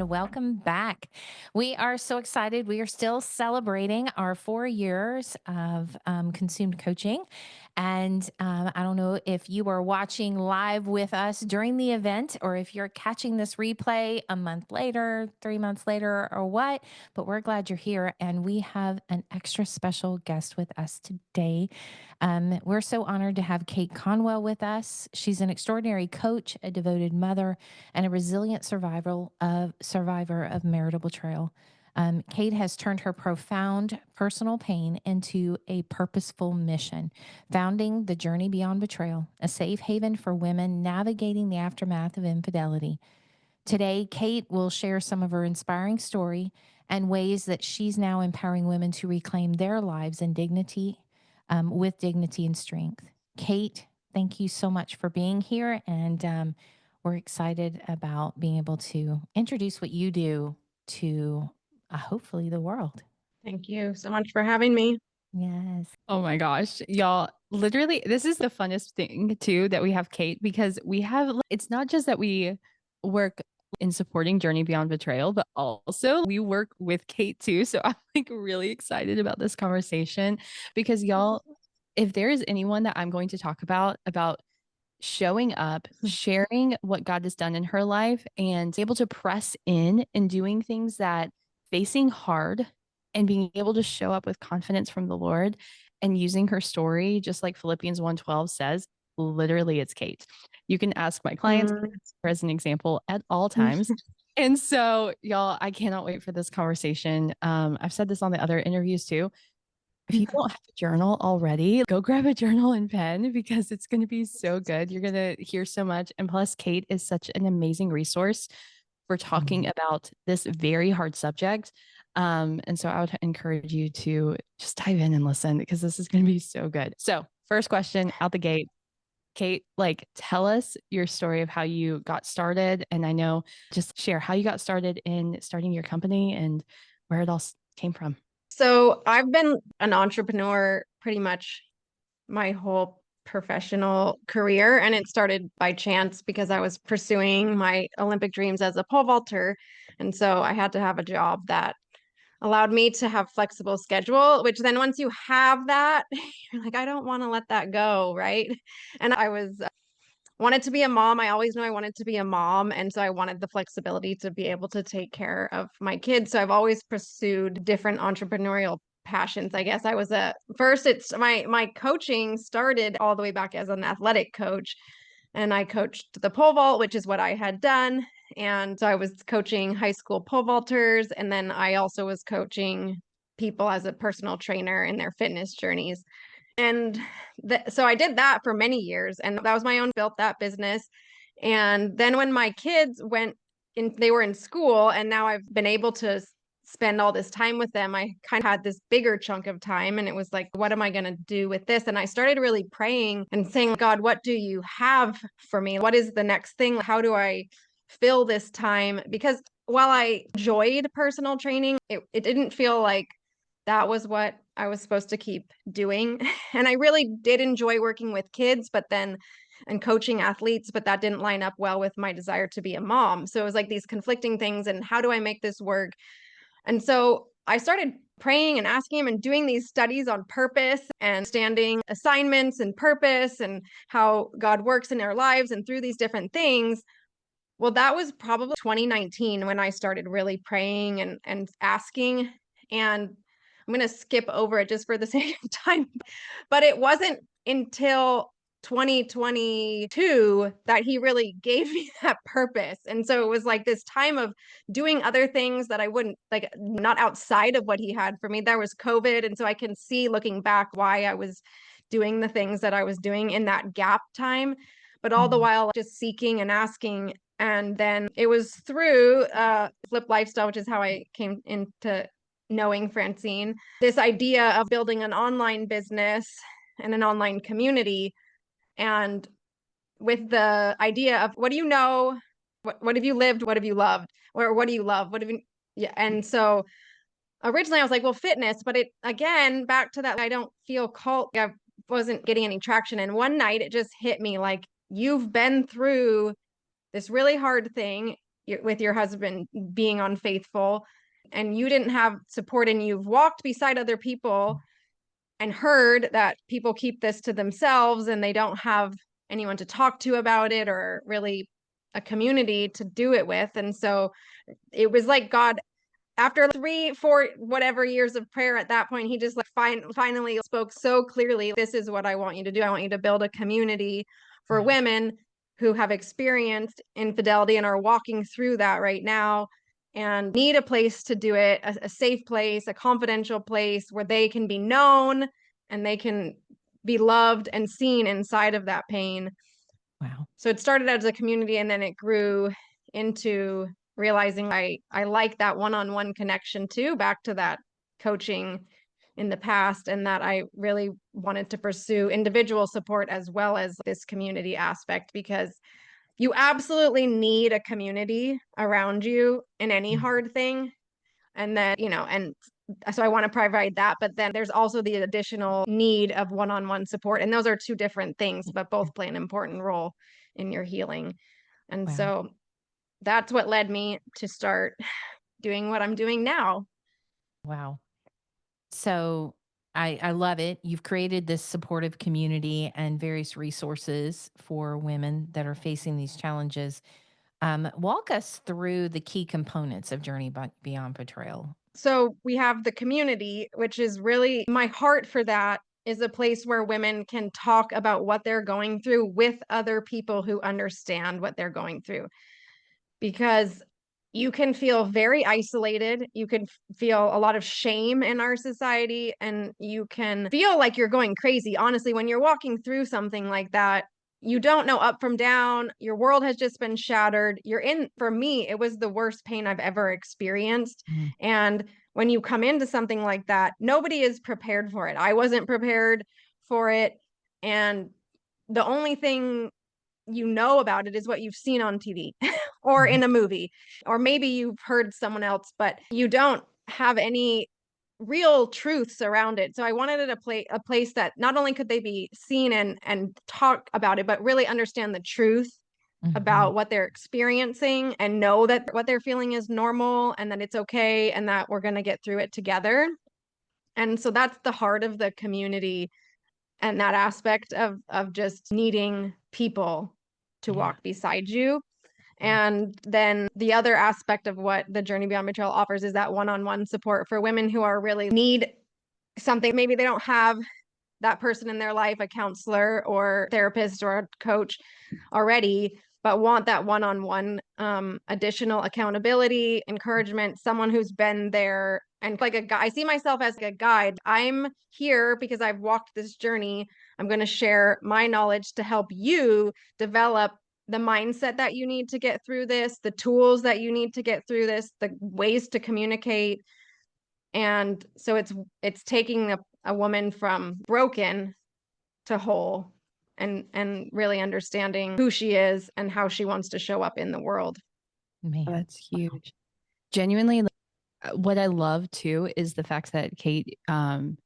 welcome back. We are so excited. We are still celebrating our 4 years of consumed coaching. And I don't know if you are watching live with us during the event or if you're catching this replay a month later, 3 months later, or what, but we're glad you're here. And we have an extra special guest with us today. We're so honored to have Kate Conwell with us. She's an extraordinary coach, a devoted mother, and a resilient survivor of marital betrayal. Kate has turned her profound personal pain into a purposeful mission, founding the Journey Beyond Betrayal, a safe haven for women navigating the aftermath of infidelity. Today, Kate will share some of her inspiring story and ways that she's now empowering women to reclaim their lives and dignity, with dignity and strength. Kate, thank you so much for being here, and we're excited about being able to introduce what you do to hopefully the world. Thank you so much for having me. Yes. Oh my gosh, y'all, literally, this is the funnest thing too that we have Kate because it's not just that we work in supporting Journey Beyond Betrayal, but also we work with Kate too. So I'm like really excited about this conversation because y'all, if there is anyone that I'm going to talk about showing up, sharing what God has done in her life and able to press in and doing things that facing hard and being able to show up with confidence from the Lord and using her story, just like Philippians 1:12 says, literally it's Kate. You can ask my clients as an example at all times. And so y'all, I cannot wait for this conversation. I've said this on the other interviews too. If you don't have a journal already, go grab a journal and pen because it's going to be so good. You're going to hear so much. And plus, Kate is such an amazing resource for talking about this very hard subject. And so I would encourage you to just dive in and listen because this is going to be so good. So, first question out the gate. Kate, like, tell us your story of how you got started. And I know just share how you got started in starting your company and where it all came from. So I've been an entrepreneur pretty much my whole professional career, and it started by chance because I was pursuing my Olympic dreams as a pole vaulter. And so I had to have a job that allowed me to have flexible schedule, which then once you have that, you're like, I don't want to let that go, right? And I was wanted to be a mom. I always knew I wanted to be a mom. And so I wanted the flexibility to be able to take care of my kids. So I've always pursued different entrepreneurial passions. I guess I was it's my coaching started all the way back as an athletic coach. And I coached the pole vault, which is what I had done. And so I was coaching high school pole vaulters. And then I also was coaching people as a personal trainer in their fitness journeys. And so I did that for many years, and that was my own, built that business. And then when my kids went in, they were in school, and now I've been able to spend all this time with them. I kind of had this bigger chunk of time, and it was like, what am I going to do with this? And I started really praying and saying, God, what do you have for me? What is the next thing? How do I fill this time? Because while I enjoyed personal training, it didn't feel like that was what I was supposed to keep doing. And I really did enjoy working with kids, and coaching athletes, but that didn't line up well with my desire to be a mom. So it was like these conflicting things. And how do I make this work? And so I started praying and asking him and doing these studies on purpose and standing assignments and purpose and how God works in our lives and through these different things. Well, that was probably 2019 when I started really praying and asking. And I'm going to skip over it just for the sake of time. But it wasn't until 2022 that he really gave me that purpose. And so it was like this time of doing other things that I wouldn't, like, not outside of what he had for me. There was COVID. And so I can see looking back why I was doing the things that I was doing in that gap time, but all the while just seeking and asking. And then it was through Flip Lifestyle, which is how I came into knowing Francine, this idea of building an online business and an online community. And with the idea of what do you know? What have you lived? What have you loved? Or what do you love? What have you, yeah. And so originally I was like, well, fitness, but it, again, back to that, I don't feel called, I wasn't getting any traction. And one night it just hit me like, you've been through this really hard thing. with your husband being unfaithful, and you didn't have support, and you've walked beside other people and heard that people keep this to themselves and they don't have anyone to talk to about it, or really a community to do it with. And so it was like God, after 3, 4, whatever years of prayer, at that point, he just like finally spoke so clearly, this is what I want you to do. I want you to build a community for Wow. women who have experienced infidelity and are walking through that right now and need a place to do it, a safe place, a confidential place where they can be known and they can be loved and seen inside of that pain. Wow. So it started as a community, and then it grew into realizing I like that one-on-one connection too, back to that coaching in the past, and that I really wanted to pursue individual support as well as this community aspect, because you absolutely need a community around you in any hard thing. And then, and so I want to provide that, but then there's also the additional need of one-on-one support. And those are two different things, but both play an important role in your healing. And Wow. so that's what led me to start doing what I'm doing now. Wow. So I love it. You've created this supportive community and various resources for women that are facing these challenges. Walk us through the key components of Journey Beyond Betrayal. So we have the community, which is really my heart for that, is a place where women can talk about what they're going through with other people who understand what they're going through. Because you can feel very isolated. You can feel a lot of shame in our society, and you can feel like you're going crazy. Honestly, when you're walking through something like that, you don't know up from down. Your world has just been shattered. For me, it was the worst pain I've ever experienced. Mhm. And when you come into something like that, nobody is prepared for it. I wasn't prepared for it. And the only thing you know about it is what you've seen on TV or Mhm. in a movie, or maybe you've heard someone else, but you don't have any real truths around it. So I wanted it a place that not only could they be seen and talk about it, but really understand the truth Mhm. about what they're experiencing, and know that what they're feeling is normal and that it's okay and that we're going to get through it together. And so that's the heart of the community, and that aspect of just needing people to Yeah. walk beside you. Yeah. And then the other aspect of what the Journey Beyond Betrayal offers is that one-on-one support for women who are really need something. Maybe they don't have that person in their life, a counselor or therapist or a coach already, but want that one-on-one additional accountability, encouragement, someone who's been there, and like a guide. I see myself as like a guide. I'm here because I've walked this journey. I'm going to share my knowledge to help you develop the mindset that you need to get through this, the tools that you need to get through this, the ways to communicate. And so it's taking a woman from broken to whole, and really understanding who she is and how she wants to show up in the world. Man. That's huge. Genuinely, what I love too is the fact that Kate,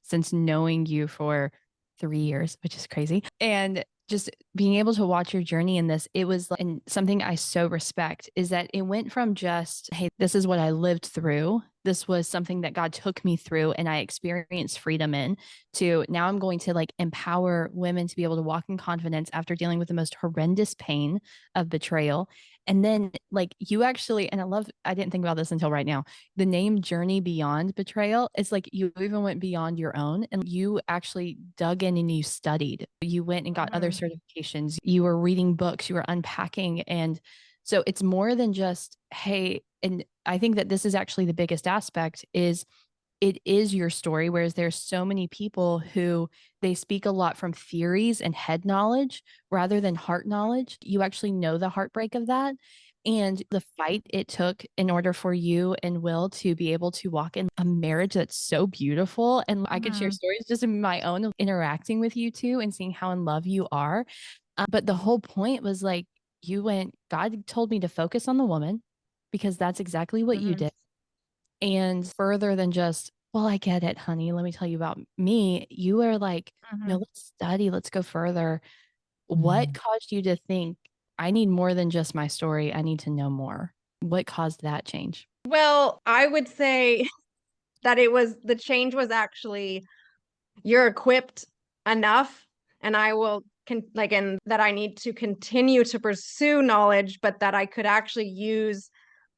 since knowing you for 3 years, which is crazy, and just being able to watch your journey in this, it was like, and something I so respect is that it went from just, hey, this is what I lived through. This was something that God took me through and I experienced freedom in, to now I'm going to like empower women to be able to walk in confidence after dealing with the most horrendous pain of betrayal. And then like you actually, and I didn't think about this until right now, the name Journey Beyond Betrayal, it's like you even went beyond your own and you actually dug in and you studied. You went and got other Mhm. certifications. You were reading books, you were unpacking. And so it's more than just, hey, and I think that this is actually the biggest aspect is it is your story, whereas there's so many people who they speak a lot from theories and head knowledge rather than heart knowledge. You actually know the heartbreak of that and the fight it took in order for you and Will to be able to walk in a marriage that's so beautiful. And I could share Mhm. stories just in my own of interacting with you two and seeing how in love you are. But the whole point was like, God told me to focus on the woman because that's exactly what you Mhm. did. And further than just, well, I get it, honey. Let me tell you about me. You are like, no, Mhm. let's study, let's go further. What Mhm. caused you to think, I need more than just my story? I need to know more. What caused that change? Well, I would say that the change was actually you're equipped enough, and I will and that I need to continue to pursue knowledge, but that I could actually use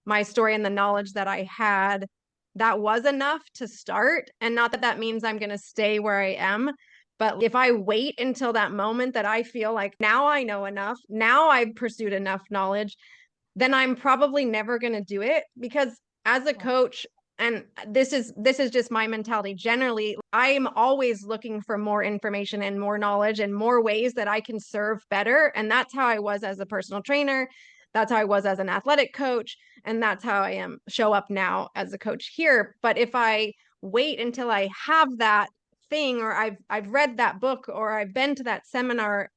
my story and the knowledge that I had. That was enough to start. And not that that means I'm going to stay where I am. But if I wait until that moment that I feel like now I know enough, now I've pursued enough knowledge, then I'm probably never going to do it. Because as a coach, and this is just my mentality generally, I am always looking for more information and more knowledge and more ways that I can serve better. And that's how I was as a personal trainer. That's how I was as an athletic coach. And that's how I am show up now as a coach here. But if I wait until I have that thing, or I've read that book, or I've been to that seminar,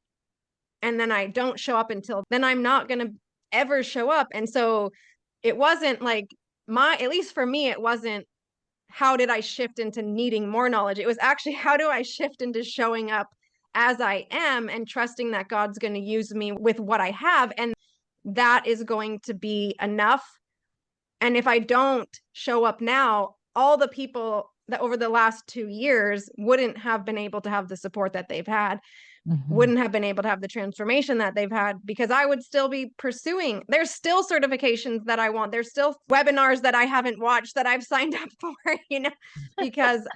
and then I don't show up until then, I'm not going to ever show up. And so it wasn't like at least for me, it wasn't how did I shift into needing more knowledge? It was actually how do I shift into showing up as I am and trusting that God's going to use me with what I have. And that is going to be enough. And if I don't show up now, all the people that over the last 2 years wouldn't have been able to have the support that they've had, wouldn't have been able to have the transformation that they've had, because I would still be pursuing. There's still certifications that I want. There's still webinars that I haven't watched that I've signed up for, because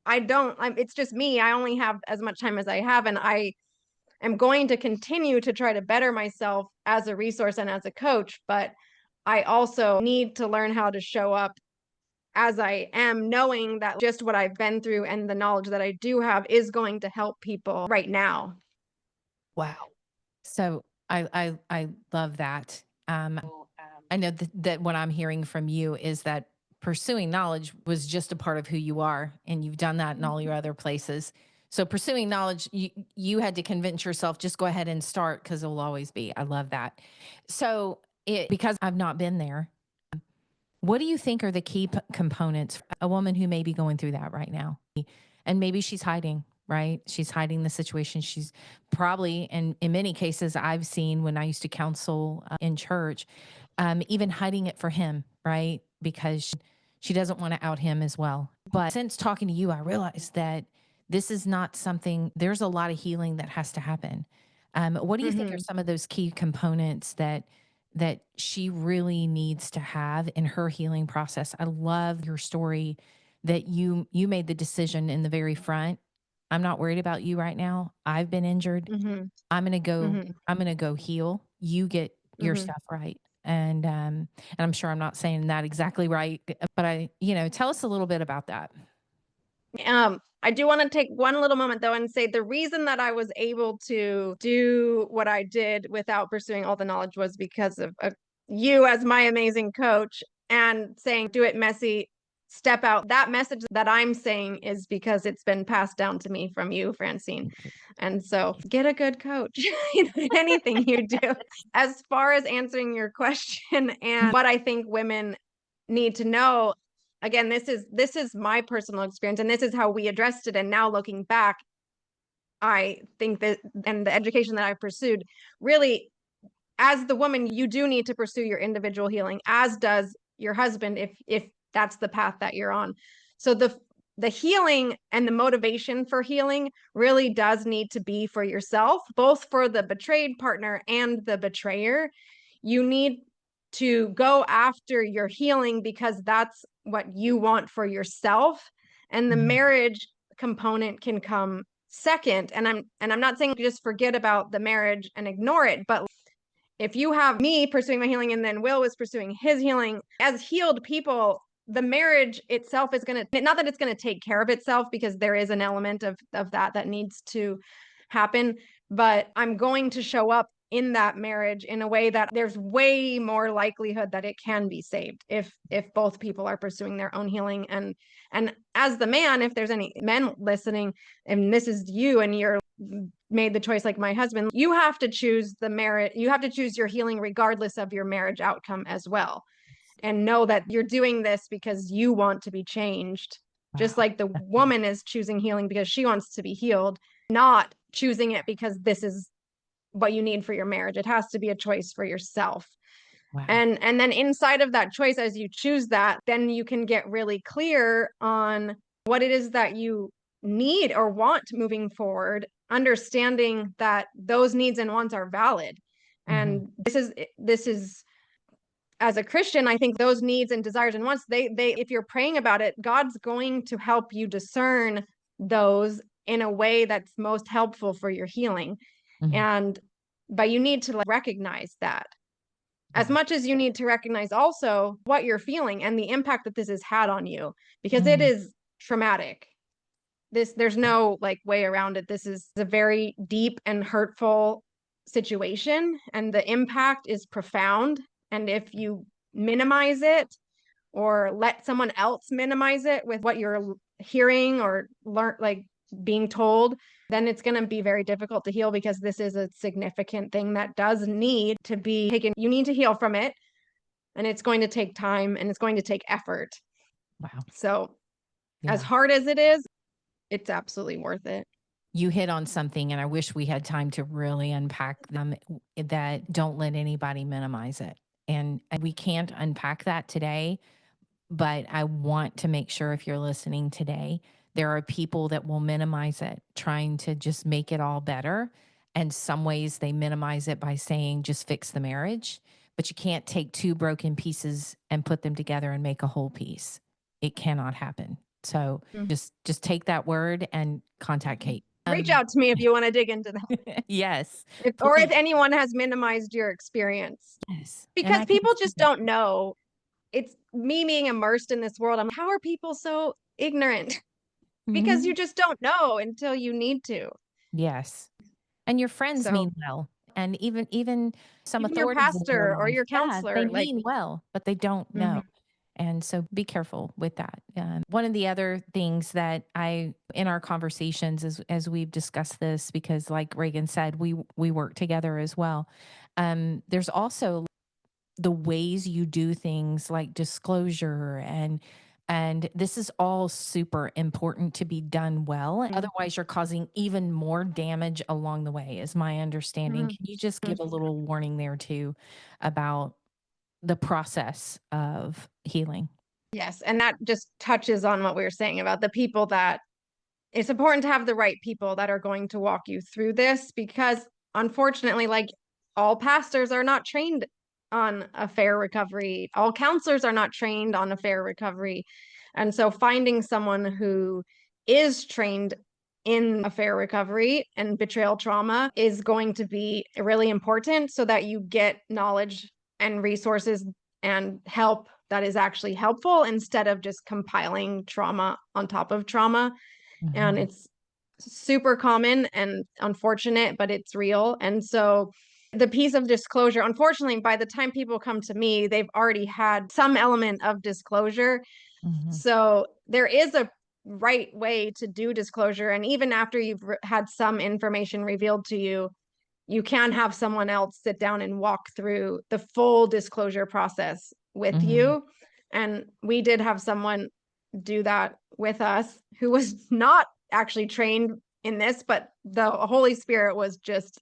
it's just me. I only have as much time as I have. And I am going to continue to try to better myself as a resource and as a coach. But I also need to learn how to show up as I am, knowing that just what I've been through and the knowledge that I do have is going to help people right now. Wow. So I love that. I know that what I'm hearing from you is that pursuing knowledge was just a part of who you are, and you've done that in all your other places. So pursuing knowledge, you had to convince yourself, just go ahead and start because it will always be. I love that. So because I've not been there, what do you think are the key components for a woman who may be going through that right now? And maybe she's hiding, right? She's hiding the situation. She's probably, and in many cases I've seen when I used to counsel in church, even hiding it for him, right? Because she doesn't want to out him as well. But since talking to you, I realized that this is not something, there's a lot of healing that has to happen. What do you think are some of those key components that she really needs to have in her healing process? I love your story that you made the decision in the very front. I'm not worried about you right now. I've been injured. I'm going to go I'm going to go heal. You get your stuff right. And I'm sure I'm not saying that exactly right, but tell us a little bit about that. I do want to take one little moment though and say the reason that I was able to do what I did without pursuing all the knowledge was because of you as my amazing coach, and saying, do it messy, step out. That message that I'm saying is because it's been passed down to me from you, Francine. And so get a good coach in anything you do. As far as answering your question and what I think women need to know, again, this is my personal experience, and this is how we addressed it. And now looking back, I think that, and the education that I pursued, really, as the woman, you do need to pursue your individual healing, as does your husband, if that's the path that you're on. So the healing and the motivation for healing really does need to be for yourself, both for the betrayed partner and the betrayer. You need to go after your healing because that's what you want for yourself, and the marriage component can come second. And I'm not saying just forget about the marriage and ignore it, but if you have me pursuing my healing and then Will was pursuing his healing, as healed people, the marriage itself is going to, not that it's going to take care of itself, because there is an element of that needs to happen, but I'm going to show up in that marriage in a way that there's way more likelihood that it can be saved if both people are pursuing their own healing. And as the man, if there's any men listening and this is you and you're made the choice like my husband, you have to choose the marriage, you have to choose your healing regardless of your marriage outcome as well, and know that you're doing this because you want to be changed. Just like the woman is choosing healing because she wants to be healed, not choosing it because this is what you need for your marriage. It has to be a choice for yourself. Wow. And then inside of that choice, as you choose that, then you can get really clear on what it is that you need or want moving forward, understanding that those needs and wants are valid. Mhm. And this is as a Christian, I think those needs and desires and wants, they if you're praying about it, God's going to help you discern those in a way that's most helpful for your healing. Mhm. And but you need to, like, recognize that, as Yeah. much as you need to recognize also what you're feeling and the impact that this has had on you, because it Mm. is traumatic. There's no, like, way around it. This is a very deep and hurtful situation, and the impact is profound. And if you minimize it or let someone else minimize it with what you're hearing or learn, like, being told, then it's going to be very difficult to heal, because this is a significant thing that does need to be taken. You need to heal from it, and it's going to take time and it's going to take effort. Wow. So, as Yeah. hard as it is, it's absolutely worth it. You hit on something, and I wish we had time to really unpack them, that don't let anybody minimize it. And we can't unpack that today, but I want to make sure if you're listening today, there are people that will minimize it, trying to just make it all better. And some ways they minimize it by saying, just fix the marriage. But you can't take two broken pieces and put them together and make a whole piece. It cannot happen. So Mhm. just take that word and contact Kate. Reach out to me if you want to dig into that. Yes, Or if please. anyone has minimized your experience, Yes. And because I can people see just that. don't know. It's me being immersed in this world. I'm like, how are people so ignorant? Because you Mhm. just don't know until you need to. Yes. And your friends So, mean well. And even some even your authorities in your pastor or life, your yeah, they counselor, like, mean well, but they don't know. mhm. And so be careful with that. One of the other things that I, in our conversations, as we've discussed this, because like Reagan said, we work together as well. There's also the ways you do things like disclosure, and this is all super important to be done well. Otherwise, you're causing even more damage along the way, is my understanding. Mhm. Can you just give a little warning there too about the process of healing? Yes, and that just touches on what we were saying about the people that it's important to have the right people that are going to walk you through this, because unfortunately, like, all pastors are not trained on affair recovery. All counselors are not trained on affair recovery. And so finding someone who is trained in affair recovery and betrayal trauma is going to be really important, so that you get knowledge and resources and help that is actually helpful, instead of just compiling trauma on top of trauma. And Mhm. it's super common and unfortunate, but it's real. And so the piece of disclosure, unfortunately, by the time people come to me, they've already had some element of disclosure. Mhm. So there is a right way to do disclosure. And even after you've had some information revealed to you, you can have someone else sit down and walk through the full disclosure process with Mhm. you. And we did have someone do that with us who was not actually trained in this, but the Holy Spirit was just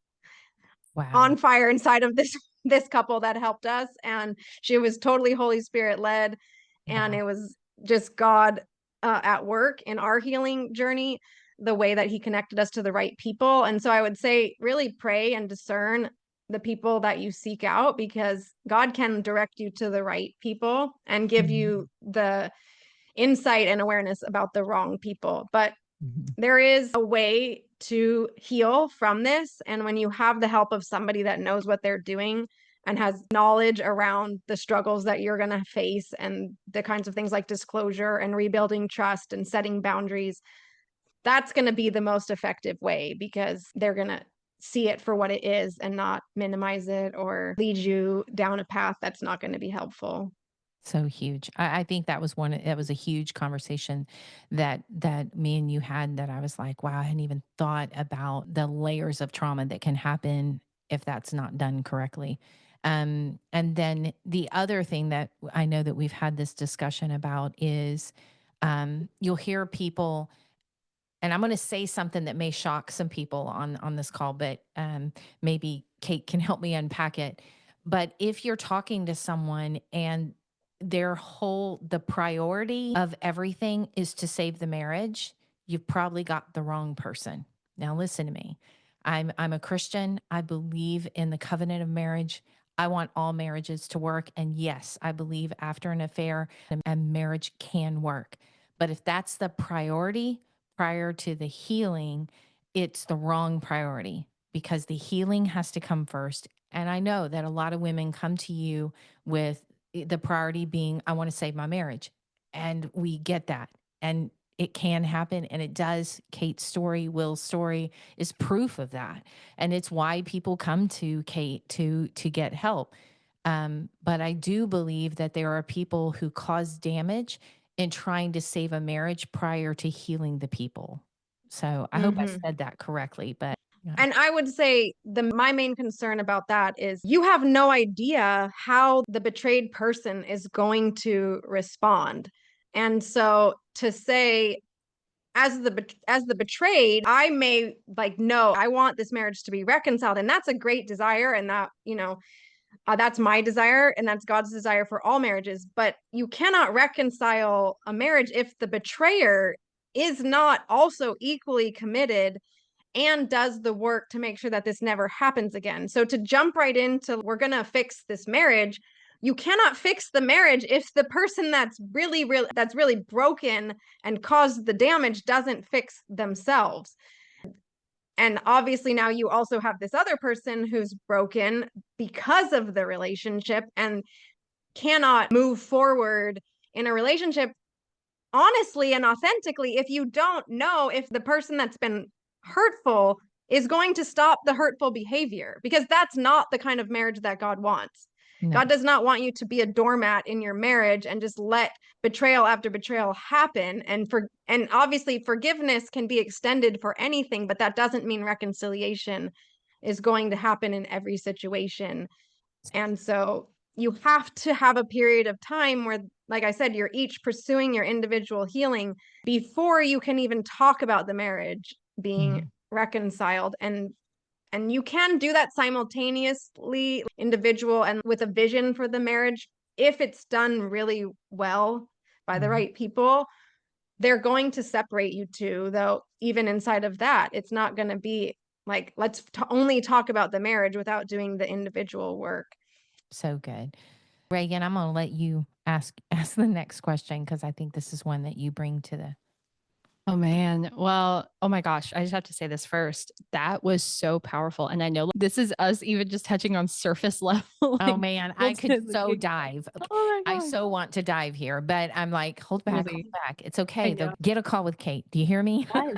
Wow. on fire inside of this couple that helped us, and she was totally Holy Spirit led, and Wow. it was just God at work in our healing journey, the way that he connected us to the right people. And so I would say, really pray and discern the people that you seek out, because God can direct you to the right people and give Mhm. you the insight and awareness about the wrong people. But Mhm. there is a way to heal from this. And when you have the help of somebody that knows what they're doing and has knowledge around the struggles that you're going to face and the kinds of things like disclosure and rebuilding trust and setting boundaries, that's going to be the most effective way, because they're going to see it for what it is and not minimize it or lead you down a path that's not going to be helpful. So huge. I think that was that was a huge conversation that me and you had, that I was like, wow, I hadn't even thought about the layers of trauma that can happen if that's not done correctly. And then the other thing that I know that we've had this discussion about is, you'll hear people, and I'm going to say something that may shock some people on this call, but maybe Kate can help me unpack it. But if you're talking to someone and the priority of everything is to save the marriage, you've probably got the wrong person. Now listen to me. I'm a Christian. I believe in the covenant of marriage. I want all marriages to work. And yes, I believe after an affair, a marriage can work. But if that's the priority prior to the healing, it's the wrong priority because the healing has to come first. And I know that a lot of women come to you with the priority being, I want to save my marriage. And we get that. And it can happen. And it does. Kate's story, Will's story is proof of that. And it's why people come to Kate to get help. But I do believe that there are people who cause damage in trying to save a marriage prior to healing the people. So I hope I said that correctly, but yeah. And I would say my main concern about that is you have no idea how the betrayed person is going to respond. And so to say, as the betrayed, I may like, no, I want this marriage to be reconciled, and that's a great desire, and that, that's my desire, and that's God's desire for all marriages. But you cannot reconcile a marriage if the betrayer is not also equally committed and does the work to make sure that this never happens again. So to jump right into, we're going to fix this marriage, you cannot fix the marriage if the person that's really broken and caused the damage doesn't fix themselves. And obviously now you also have this other person who's broken because of the relationship and cannot move forward in a relationship honestly and authentically if you don't know if the person that's been hurtful is going to stop the hurtful behavior, because that's not the kind of marriage that God wants. No. God does not want you to be a doormat in your marriage and just let betrayal after betrayal happen. And obviously forgiveness can be extended for anything, but that doesn't mean reconciliation is going to happen in every situation. And so you have to have a period of time where, like I said, you're each pursuing your individual healing before you can even talk about the marriage being reconciled. And you can do that simultaneously, individual and with a vision for the marriage. If it's done really well by the right people, they're going to separate you two, though. Even inside of that, it's not going to be like, let's only talk about the marriage without doing the individual work. So good. Reagan, I'm going to let you ask the next question because I think this is one that you bring to the. Oh man. Well, oh my gosh. I just have to say this first. That was so powerful. And I know this is us even just touching on surface level. Oh man, I could so like, dive. oh my I gosh. so want to dive here, but I'm like, hold back, Really? hold back. It's okay. know. Get a call with Kate. Do you hear me? Yes,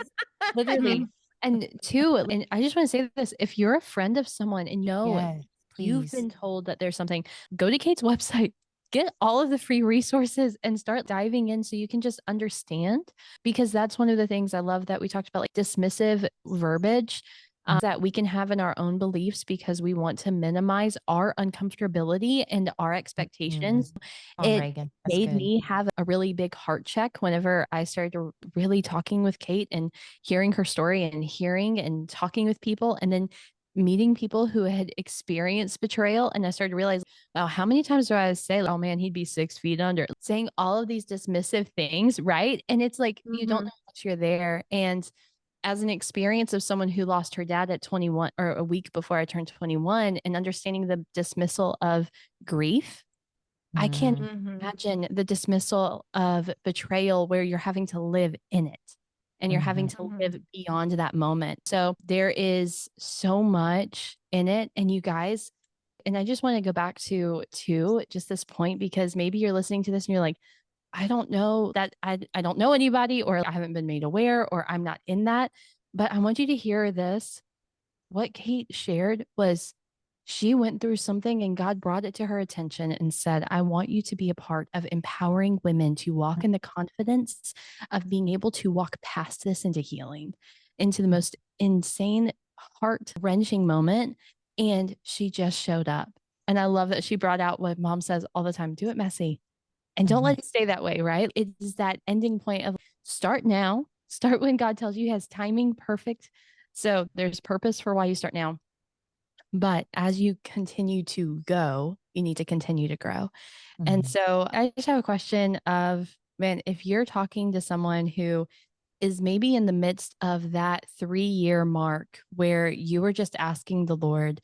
literally. And two, and I just want to say this, if you're a friend of someone and Yes, you've please. been told that there's something, go to Kate's website, get all of the free resources and start diving in so you can just understand, because that's one of the things I love that we talked about, like dismissive verbiage that we can have in our own beliefs because we want to minimize our uncomfortability and our expectations. Oh, It Reagan, that's made good. me have a really big heart check whenever I started really talking with Kate and hearing her story and hearing and talking with people and then meeting people who had experienced betrayal. And I started to realize, wow, how many times do I say, oh man, he'd be 6 feet under, saying all of these dismissive things, right? And it's like, you don't know unless you're there. And as an experience of someone who lost her dad at 21 or a week before I turned 21 and understanding the dismissal of grief, I can't imagine the dismissal of betrayal where you're having to live in it and you're having to live beyond that moment. So there is so much in it. And you guys, and I just want to go back to just this point, because maybe you're listening to this and you're like, I don't know that I don't know anybody, or I haven't been made aware, or I'm not in that. But I want you to hear this. What Kate shared was she went through something and God brought it to her attention and said, I want you to be a part of empowering women to walk in the confidence of being able to walk past this into healing, into the most insane, heart wrenching moment. And she just showed up. And I love that she brought out what mom says all the time, do it messy. And don't let it stay that way, right? It is that ending point of start now, start when God tells you he has timing perfect. So there's purpose for why you start now. But as you continue to go, you need to continue to grow. And so I just have a question of, man, if you're talking to someone who is maybe in the midst of that 3-year mark where you were just asking the Lord,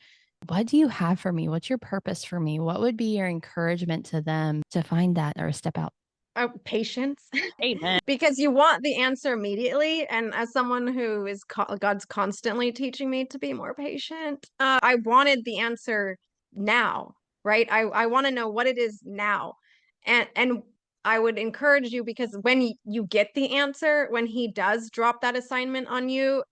what do you have for me? What's your purpose for me? What would be your encouragement to them to find that or step out? Patience. Amen. Because you want the answer immediately. And as someone who is God's constantly teaching me to be more patient, I wanted the answer now, right? I want to know what it is now. And I would encourage you, because when you get the answer, when he does drop that assignment on you,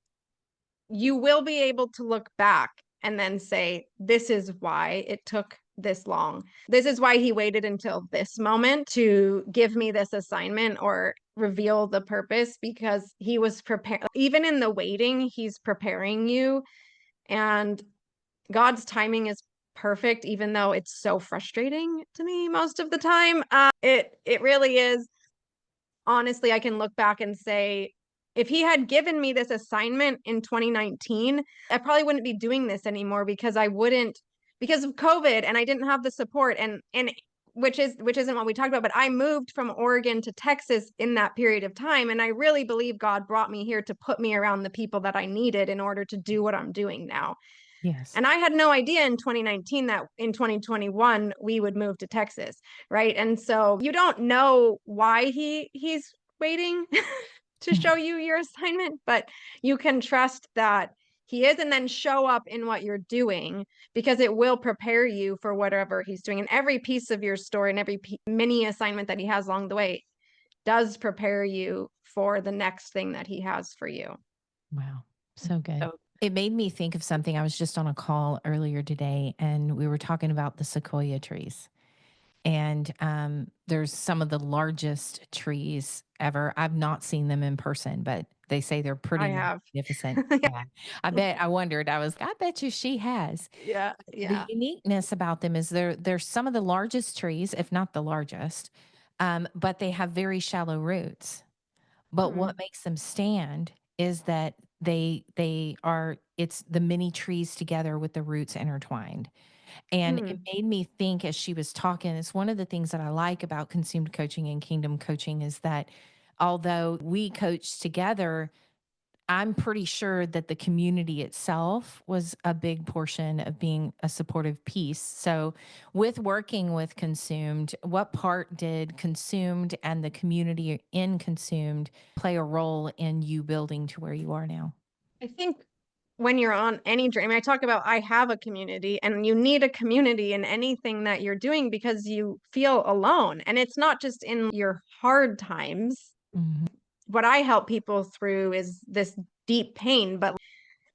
you will be able to look back and then say, this is why it took this long. This is why he waited until this moment to give me this assignment or reveal the purpose, because he was prepared. Even in the waiting, he's preparing you. And God's timing is perfect, even though it's so frustrating to me most of the time. It really is. Honestly, I can look back and say, if he had given me this assignment in 2019, I probably wouldn't be doing this anymore, because I wouldn't, because of COVID, and I didn't have the support, and which isn't what we talked about, but I moved from Oregon to Texas in that period of time, and I really believe God brought me here to put me around the people that I needed in order to do what I'm doing now. Yes. And I had no idea in 2019 that in 2021 we would move to Texas, right? And so you don't know why he's waiting to show you your assignment, but you can trust that he is, and then show up in what you're doing, because it will prepare you for whatever he's doing. And every piece of your story and every mini assignment that he has along the way does prepare you for the next thing that he has for you. Wow. So good. So It made me think of something. I was just on a call earlier today and we were talking about the sequoia trees. And there's some of the largest trees ever. I've not seen them in person, but they say they're I pretty have. magnificent. Yeah. I wondered, I bet you she has. Yeah, The yeah. uniqueness about them is they're some of the largest trees, if not the largest, but they have very shallow roots. But what Mm, makes them stand is that they are it's the many trees together with the roots intertwined. And it mm. made me think as she was talking, it's one of the things that I like about consumed coaching and kingdom coaching is that although we coach together, I'm pretty sure that the community itself was a big portion of being a supportive piece. So, with working with Consumed, what part did Consumed and the community in Consumed play a role in you building to where you are now? I think when you're on any journey, I mean, I talk about I have a community, and you need a community in anything that you're doing, because you feel alone. And it's not just in your hard times. Mhm. What I help people through is this deep pain, but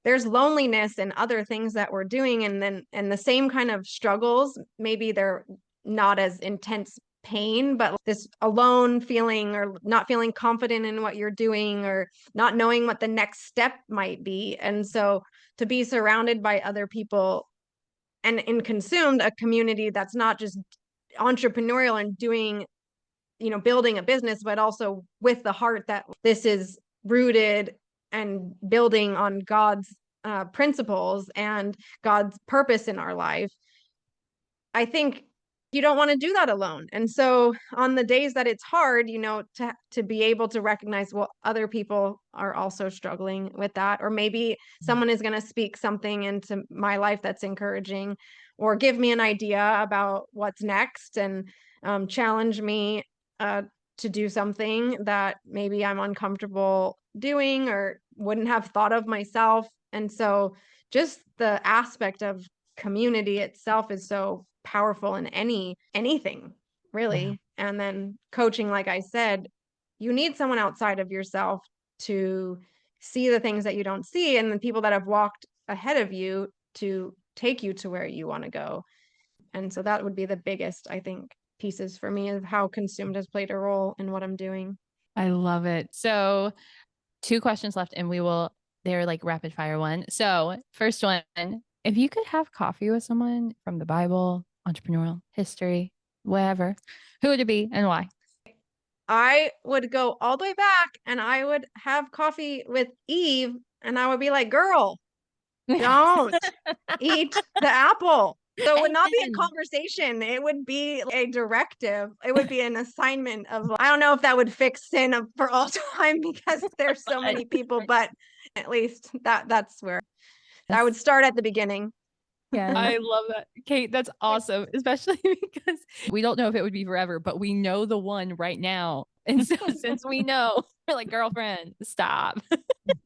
there's loneliness and other things that we're doing, and the same kind of struggles. Maybe they're not as intense pain, but this alone feeling, or not feeling confident in what you're doing, or not knowing what the next step might be. And so to be surrounded by other people, and in Consumed, a community that's not just entrepreneurial and doing, building a business, but also with the heart that this is rooted and building on God's principles and God's purpose in our life. I think you don't want to do that alone. And so on the days that it's hard, to be able to recognize, well, other people are also struggling with that, or maybe someone is going to speak something into my life that's encouraging, or give me an idea about what's next, and challenge me uh, to do something that maybe I'm uncomfortable doing or wouldn't have thought of myself. And so just the aspect of community itself is so powerful in anything, Wow. really. And then coaching, like I said, you need someone outside of yourself to see the things that you don't see, and the people that have walked ahead of you to take you to where you want to go. And so that would be the biggest, I think, pieces for me of how Consumed has played a role in what I'm doing. I love it. So, 2 questions left, and they're like rapid fire one. So, first one, if you could have coffee with someone from the Bible, entrepreneurial, history, whatever, who would it be and why? I would go all the way back, and I would have coffee with Eve, and I would be like, girl, Don't eat the apple. So it would not be a Amen. conversation. It would be a directive. It would be an assignment of, I don't know if that would fix sin for all time because there's so many people, but at least that's where I would start at the beginning. Yes. I love that. Kate, that's awesome, especially because we don't know if it would be forever, but we know the one right now. And so since we know, we're like, girlfriend, stop.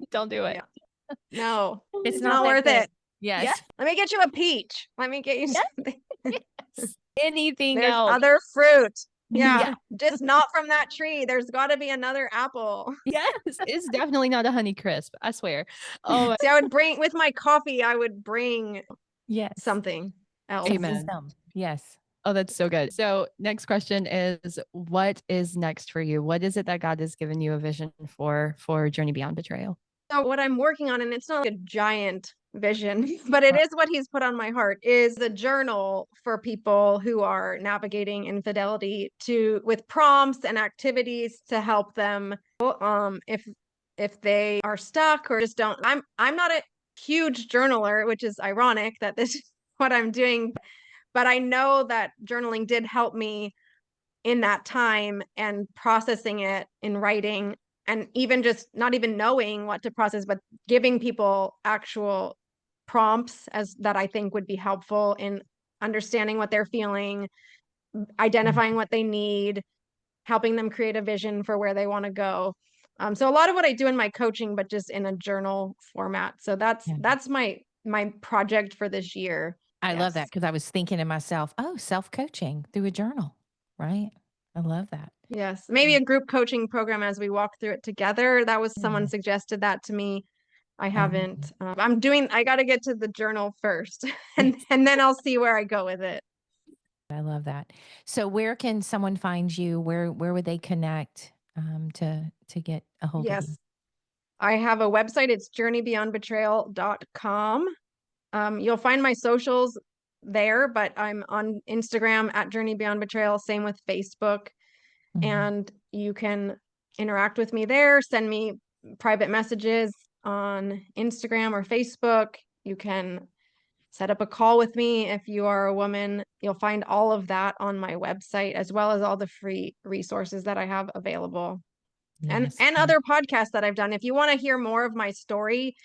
Don't do it. Yeah. No, It's it's not not that worth good. it. Yes. Let me get you a peach. Let me get you Yes. something. Yes. Anything There's else. other fruit. Yeah, Yeah. just not from that tree. There's got to be another apple. Yes. It's definitely not a Honey Crisp. I swear. Oh, See, I would bring with my coffee, I would bring Yes. something else. Amen. Wisdom. Yes. oh, that's so good. So next question is, what is next for you? What is it that God has given you a vision for Journey Beyond Betrayal? So what I'm working on, and it's not like a giant vision, but it is what he's put on my heart, is a journal for people who are navigating infidelity with prompts and activities to help them if they are stuck or just don't. I'm not a huge journaler, which is ironic that this is what I'm doing, but I know that journaling did help me in that time and processing it in writing and even just not even knowing what to process, but giving people actual prompts as that I think would be helpful in understanding what they're feeling, identifying what they need, helping them create a vision for where they want to go. So a lot of what I do in my coaching, but just in a journal format. So Yeah. that's my project for this year. I love that Yes. because I was thinking to myself, oh, self-coaching through a journal, right? I love that. Yes, maybe a group coaching program as we walk through it together. That was someone Yeah. suggested that to me. I I love haven't. that. I got to get to the journal first, and Yes. and then I'll see where I go with it. I love that. So where can someone find you? Where would they connect to get a hold of you? Yes, I have a website. It's journeybeyondbetrayal.com. You'll find my socials there, but I'm on Instagram at Journey Beyond Betrayal. Same with Facebook, Mhm. and you can interact with me there. Send me private messages on Instagram or Facebook. You can set up a call with me if you are a woman. You'll find all of that on my website, as well as all the free resources that I have available Yes. and other podcasts that I've done. If you want to hear more of my story,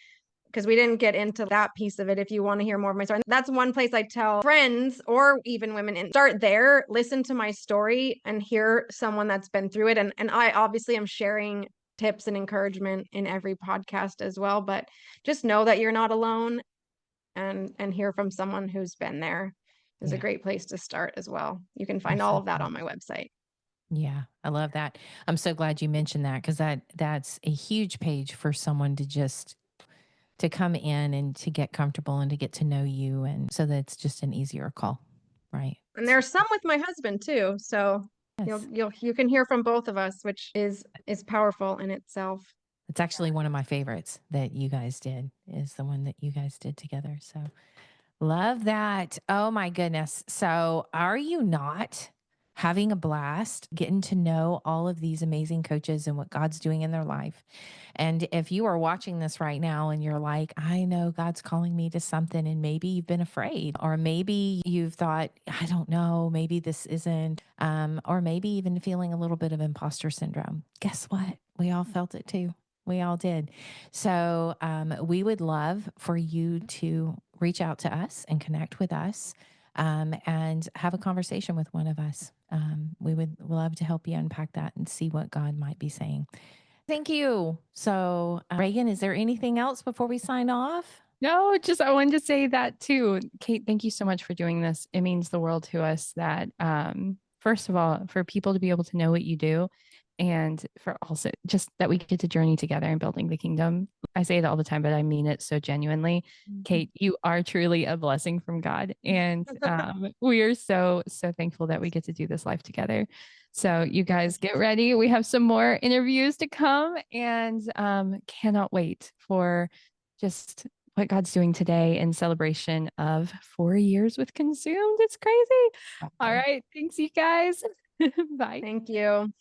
because we didn't get into that piece of it. If you want to hear more of my story, that's one place I tell friends or even women and start there, listen to my story and hear someone that's been through it. And I obviously am sharing tips and encouragement in every podcast as well, but just know that you're not alone and hear from someone who's been there is a Yeah. great place to start as well. You can find That's all so of that cool. on my website. Yeah, I love that. I'm so glad you mentioned that because that's a huge page for someone to just to come in and to get comfortable and to get to know you, and so that's just an easier call, right? And there's some with my husband too. So Yes. you can hear from both of us, which is powerful in itself. It's actually one of my favorites that you guys did is the one that you guys did together. So love that. Oh my goodness. So are you not having a blast getting to know all of these amazing coaches and what God's doing in their life? And if you are watching this right now and you're like, I know God's calling me to something, and maybe you've been afraid, or maybe you've thought, I don't know, maybe this isn't, or maybe even feeling a little bit of imposter syndrome. Guess what? We all felt it too. We all did. So we would love for you to reach out to us and connect with us and have a conversation with one of us. We would love to help you unpack that and see what God might be saying. Thank you. So, Reagan, is there anything else before we sign off? No, just I wanted to say that too. Kate, thank you so much for doing this. It means the world to us that first of all, for people to be able to know what you do and for also just that we get to journey together in building the kingdom. I say it all the time, but I mean it so genuinely. Kate, you are truly a blessing from God. And we are so thankful that we get to do this life together. So you guys get ready. We have some more interviews to come and cannot wait for just what God's doing today in celebration of 4 years with Consumed. It's crazy. All right. Thanks, you guys. Bye. Thank you.